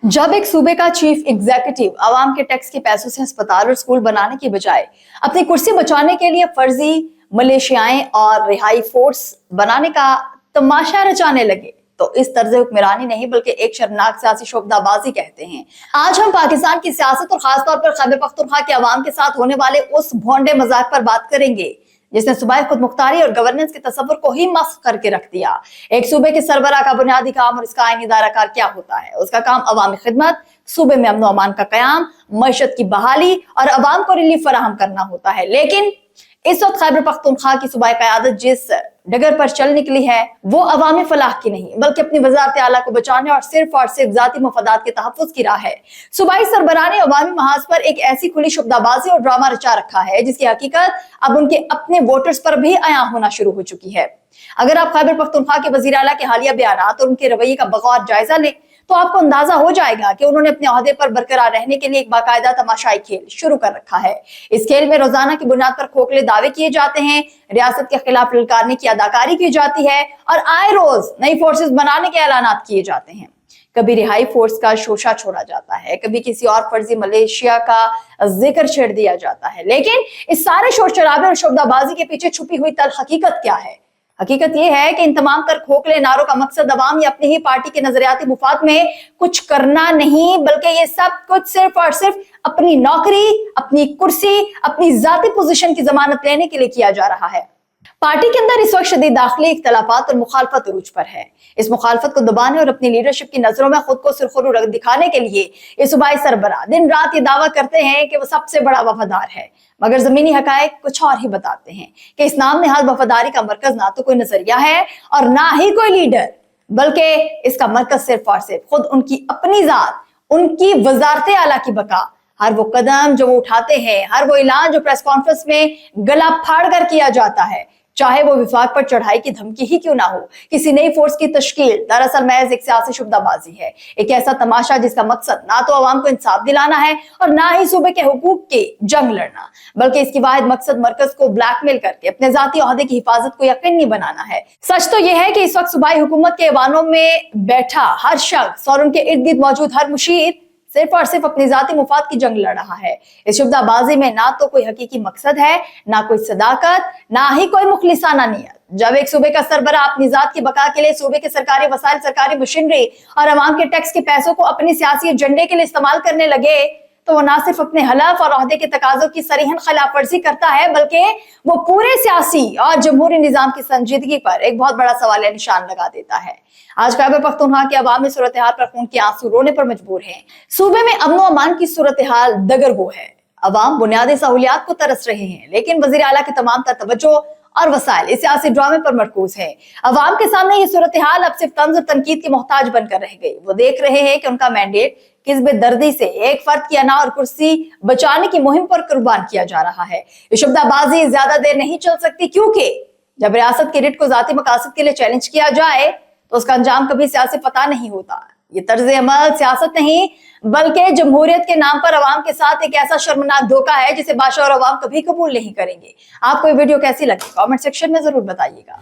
जब एक सूबे का चीफ एग्जीक्यूटिव आवाम के टैक्स के पैसों से अस्पताल और स्कूल बनाने की बजाय अपनी कुर्सी बचाने के लिए फर्जी मलेशियाएं और रिहाई फोर्स बनाने का तमाशा रचाने लगे तो इस तर्ज हुक्मरानी नहीं बल्कि एक शर्मनाक सियासी शोबदाबाजी कहते हैं। आज हम पाकिस्तान की सियासत और खासतौर पर खैबर पख्तूनख्वा के अवाम के साथ होने वाले उस भोंडे मजाक पर बात करेंगे जिसने सूबाई खुद मुख्तारी और गवर्नेंस के तस्वुर को ही मस्ख करके रख दिया। एक सूबे के सरबराह का बुनियादी काम और इसका आईनी दायराकार क्या होता है? उसका काम अवामी खिदमत, सूबे में अमन अमान का कयाम, मईशत की बहाली और अवाम को रिलीफ फराहम करना होता है। लेकिन इस वक्त खैबर पख्तूनख्वा की सूबाई क़यादत जिस डगर पर चल निकली है वो अवामी फलाह की नहीं बल्कि अपनी वज़ारत आला को बचाने और सिर्फ जाती मफादात के तहफ़्फ़ुज़ की राह है। सूबाई सरबराह ने अवामी महाज पर एक ऐसी खुली शुब्दाबाजी और ड्रामा रचा रखा है जिसकी हकीकत अब उनके अपने वोटर्स पर भी आया होना शुरू हो चुकी है। अगर आप खैबर पख्तूनख्वा के वज़ीर आला के हालिया बयानात और उनके रवैये का बगौर जायजा लें तो आपको अंदाजा हो जाएगा कि उन्होंने अपने ओहदे पर बरकरार रहने के लिए एक बाकायदा तमाशाई खेल शुरू कर रखा है। इस खेल में रोजाना की बुनियाद पर खोखले दावे किए जाते हैं, रियासत के खिलाफ ललकारने की अदाकारी की जाती है और आए रोज नई फोर्सेस बनाने के ऐलानात किए जाते हैं। कभी रिहाई फोर्स का शोशा छोड़ा जाता है, कभी किसी और फर्जी मलेशिया का जिक्र छेड़ दिया जाता है। लेकिन इस सारे शोर शराबे और शोबदाबाजी के पीछे छुपी हुई तल हकीकत क्या है? हकीकत यह है कि इन तमाम तर खोखले नारों का मकसद अवाम या अपनी ही पार्टी के नजरियाती मुफाद में कुछ करना नहीं बल्कि ये सब कुछ सिर्फ और सिर्फ अपनी नौकरी, अपनी कुर्सी, अपनी जाती पोजीशन की जमानत लेने के लिए किया जा रहा है। पार्टी के अंदर इस वक्त शदीद दाखिली इख्तलाफात और मुखालफत उरूज पर है। इस मुखालफत को दबाने और अपनी लीडरशिप की नजरों में खुद को सुरखरू रख दिखाने के लिए ये सूबाई सरबराह दिन रात ये दावा करते हैं कि वो सबसे बड़ा वफादार है, मगर जमीनी हकायक कुछ और ही बताते हैं कि इस नाम निहाल वफादारी का मरकज ना तो कोई नजरिया है और ना ही कोई लीडर, बल्कि इसका मरकज सिर्फ और सिर्फ खुद उनकी अपनी जात, उनकी वजारत आला की बका। हर वो कदम जो वो उठाते हैं, हर वो ऐलान जो प्रेस कॉन्फ्रेंस में गला फाड़ कर किया जाता है, चाहे वो विफाक पर चढ़ाई की धमकी ही क्यों ना हो, किसी नई फोर्स की तश्कील दरअसल महज एक सियासी शुब्दाबाजी है। एक ऐसा तमाशा जिसका मकसद ना तो अवाम को इंसाफ दिलाना है और ना ही सूबे के हुकूक के जंग लड़ना, बल्कि इसकी वाहिद मकसद मरकज को ब्लैकमेल करके अपने जाती ओहदे की हिफाजत को यकीनी बनाना है। सच तो यह है कि इस वक्त सूबाई हुकूमत के ऐवानों में बैठा हर शख्स और उनके इर्द गिर्द मौजूद हर मुशीर सिर्फ और सिर्फ अपनी जाती मुफाद की जंग लड़ रहा है। इस शुब्दाबाजी में ना तो कोई हकीकी मकसद है, ना कोई सदाकत, ना ही कोई मुखलिसाना नियत। जब एक सूबे का सरबराह अपनी जात की बका के लिए सूबे के सरकारी वसाइल, सरकारी मशीनरी और अवाम के टैक्स के पैसों को अपने सियासी एजेंडे के लिए इस्तेमाल करने लगे तो वो ना सिर्फ अपने हलफ और ओहदे के तकाजों की सरीहन खिलाफ वर्जी करता है बल्कि वो पूरे सियासी और जमहूरी निजाम की संजीदगी पर एक बहुत बड़ा सवालिया निशान लगा देता है। आज खैबर पख्तूनख्वा के अवामी सूरत हाल पर खून के आंसू रोने पर मजबूर हैं। सूबे में अमन अमान की सूरत हाल दगरगो है। अवाम बुनियादी सहूलियात को तरस रहे हैं, लेकिन वजीर आला की तमाम तर तवज्जो और वसाइल इस सियासी ड्रामे पर मरकूज है। अवाम के सामने ये सूरत हाल अब सिर्फ तंज और तनकीद की मोहताज बनकर रह गई। वो देख रहे हैं कि उनका मैंडेट किस बेदर्दी से एक फर्द की अना और कुर्सी बचाने की मुहिम पर कुर्बान किया जा रहा है। ये शुब्दाबाजी ज्यादा देर नहीं चल सकती, क्योंकि जब रियासत की रिट को जाती मकासद के लिए चैलेंज किया जाए तो उसका अंजाम कभी सियासी पता नहीं होता। ये तर्ज अमल सियासत नहीं बल्कि जमहूरियत के नाम पर अवाम के साथ एक ऐसा शर्मनाक धोखा है जिसे बादशाह और अवाम कभी कबूल नहीं करेंगे। आपको ये वीडियो कैसी लगी कमेंट सेक्शन में जरूर बताइएगा।